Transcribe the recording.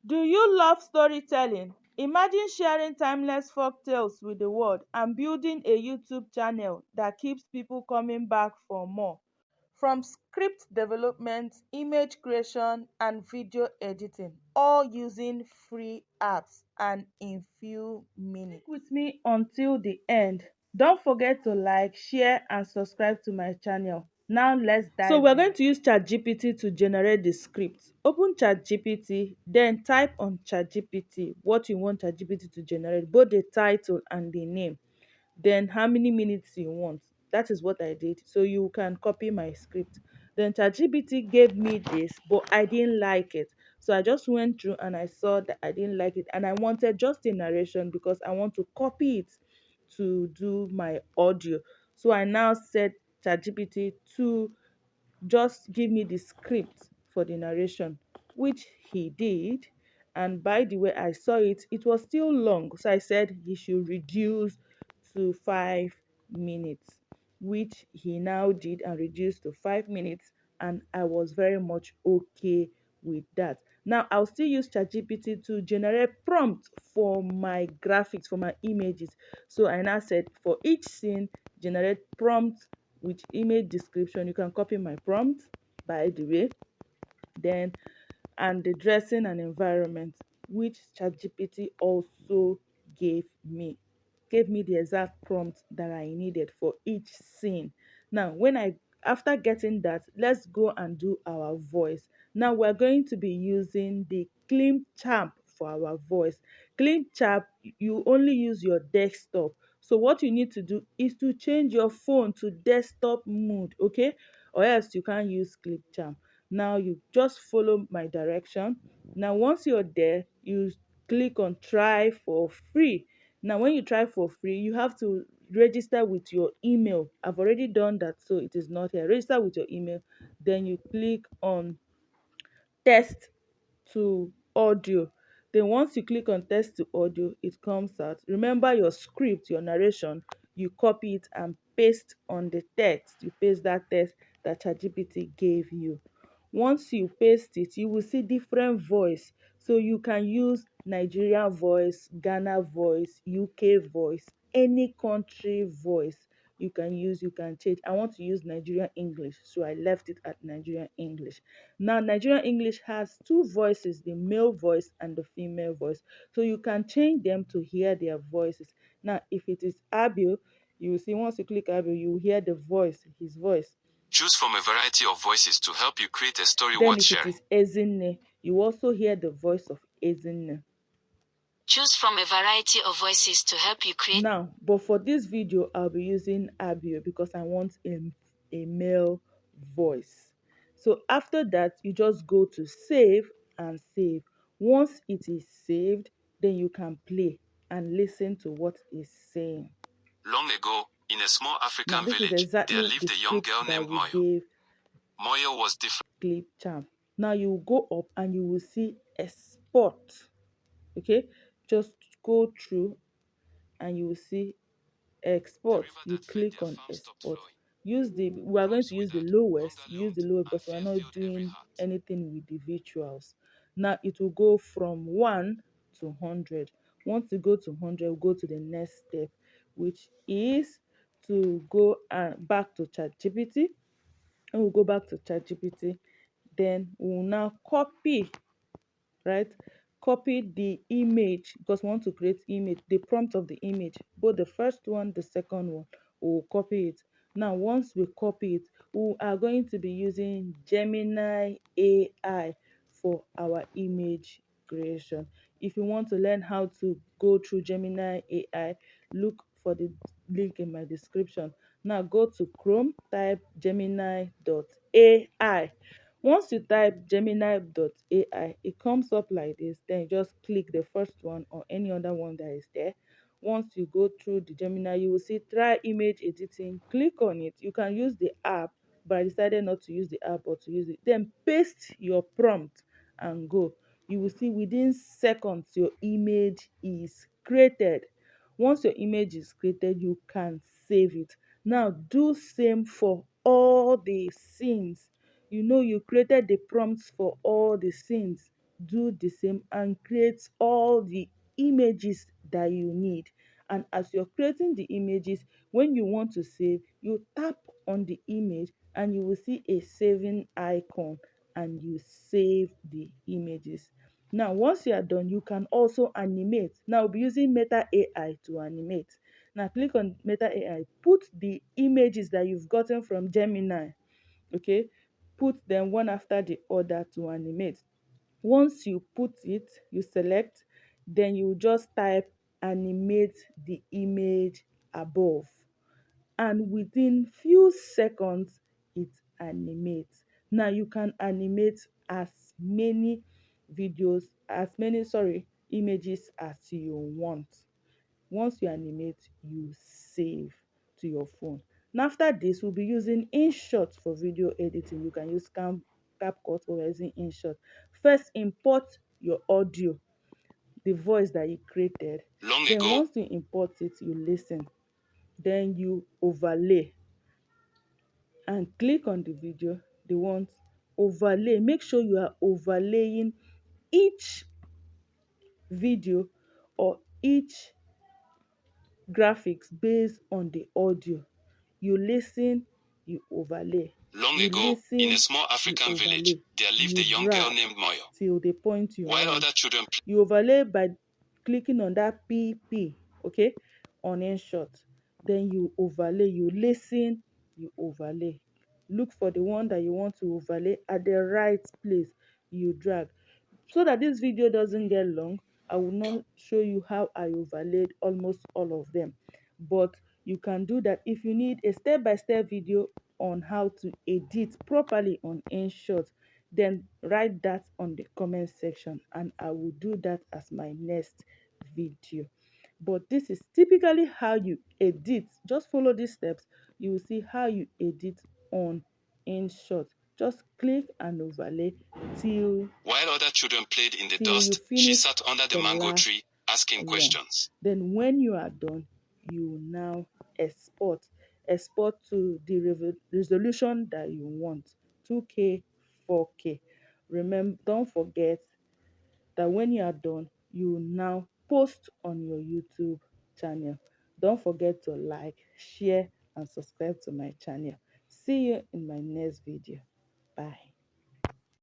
Do you love storytelling? Imagine sharing timeless folk tales with the world and building a YouTube channel that keeps people coming back for more. From script development, image creation, and video editing, all using free apps and in few minutes. Stick with me until the end. Don't forget to like, share, and subscribe to my channel. Now let's dive. So we're going to use ChatGPT to generate the script. Open ChatGPT, then type on ChatGPT what you want ChatGPT to generate, both the title and the name, then how many minutes you want. That is what I did. So you can copy my script. Then ChatGPT gave me this, but I didn't like it. So I just went through and I saw that I didn't like it. And I wanted just a narration because I want to copy it to do my audio. So I now said ChatGPT to just give me the script for the narration, which he did. And by the way I saw it, it was still long. So I said he should reduce to 5 minutes, which he now did and reduced to 5 minutes. And I was very much okay with that. Now I'll still use ChatGPT to generate prompts for my graphics, for my images. So I now said for each scene, generate prompt with image description. You can copy my prompt, by the way. Then, and the dressing and environment, which ChatGPT also gave me the exact prompt that I needed for each scene. Now, when I after getting that, let's go and do our voice. Now we're going to be using the Clean Champ for our voice. Clean Champ, you only use your desktop. So what you need to do is to change your phone to desktop mode, okay? Or else you can't use Clip Champ. Now you just follow my direction. Now once you're there, you click on try for free. Now when you try for free, you have to register with your email. I've already done that, so it is not here. Register with your email, then you click on test to audio. Then once you click on test to audio, it comes out. Remember your script, your narration, you copy it and paste on the text. You paste that text that ChatGPT gave you. Once you paste it, you will see different voice. So you can use Nigerian voice, Ghana voice, UK voice, any country voice you can use, you can change. I want to use Nigerian English, so I left it at Nigerian English. Now Nigerian English has two voices, the male voice and the female voice, so you can change them to hear their voices. Now if it is Abil, you will see once you click Abil, you will hear the voice, his voice. Choose from a variety of voices to help you create a story Then worth if it sharing. is Ezinne, you also hear the voice of Ezinne. Choose from a variety of voices to help you create. Now, but for this video, I'll be using Abio because I want a male voice. So after that, you just go to save and save. Once it is saved, then you can play and listen to what it's saying. Long ago, in a small Now, African this is village, there exactly the lived a young script girl that named we Moyo. gave Moyo was different. Clip Champ. Now you go up and you will see export. Okay, just go through and you will see export. You click on export. We are going to use the lowest. Use the lowest because we are not doing anything with the virtuals. Now it will go from 1 to 100. Once you go to 100, we'll go to the next step, which is to go back to ChatGPT. And we'll go back to ChatGPT. Then we'll now copy, right? Copy the image because we want to create image, the prompt of the image, both the first one, the second one. We'll copy it. Now once we copy it, we are going to be using Gemini AI for our image creation. If you want to learn how to go through Gemini AI, look for the link in my description. Now go to Chrome, type gemini.ai. Once you type gemini.ai, it comes up like this. Then you just click the first one or any other one that is there. Once you go through the Gemini, you will see try image editing. Click on it. You can use the app, but I decided not to use the app or to use it. Then paste your prompt and go. You will see within seconds your image is created. Once your image is created, you can save it. Now do same for all the scenes. You know you created the prompts for all the scenes. do the same and create all the images that you need. And as you're creating the images, when you want to save, you tap on the image and you will see a saving icon and you save the images. Now, once you are done, you can also animate. Now, we'll be using Meta AI to animate. Now, click on Meta AI. Put the images that you've gotten from Gemini, okay? Put them one after the other to animate. Once you put it, you select, then you just type animate the image above, and within few seconds it animates. Now you can animate as many images as you want. Once you animate, you save to your phone. Now after this, we'll be using InShot for video editing. You can use CapCut or using InShot. First, import your audio, the voice that you created. Long Then ago, once you import it, you listen. Then you overlay and click on the video they want overlay. Make sure you are overlaying each video or each graphics based on the audio. You listen, you overlay. long You ago, in a listen, small you African village, overlay. there lived You a young girl drag named Moyo. till the point you While want. other children You overlay by clicking on that PP, okay, on InShot. Then you overlay, you listen, you overlay. Look for the one that you want to overlay at the right place. You drag. So that this video doesn't get long, I will not show you how I overlaid almost all of them. But you can do that. If you need a step-by-step video on how to edit properly on InShot, then write that on the comment section and I will do that as my next video. But this is typically how you edit. Just follow these steps. You will see how you edit on InShot. Just click and overlay till While other children played in the you dust, she finish sat under the the mango last tree asking one. questions. Then when you are done, you now export to the resolution that you want, 2K, 4K. Remember, don't forget that when you are done, you now post on your YouTube channel. Don't forget to like, share, and subscribe to my channel. See you in my next video. Bye.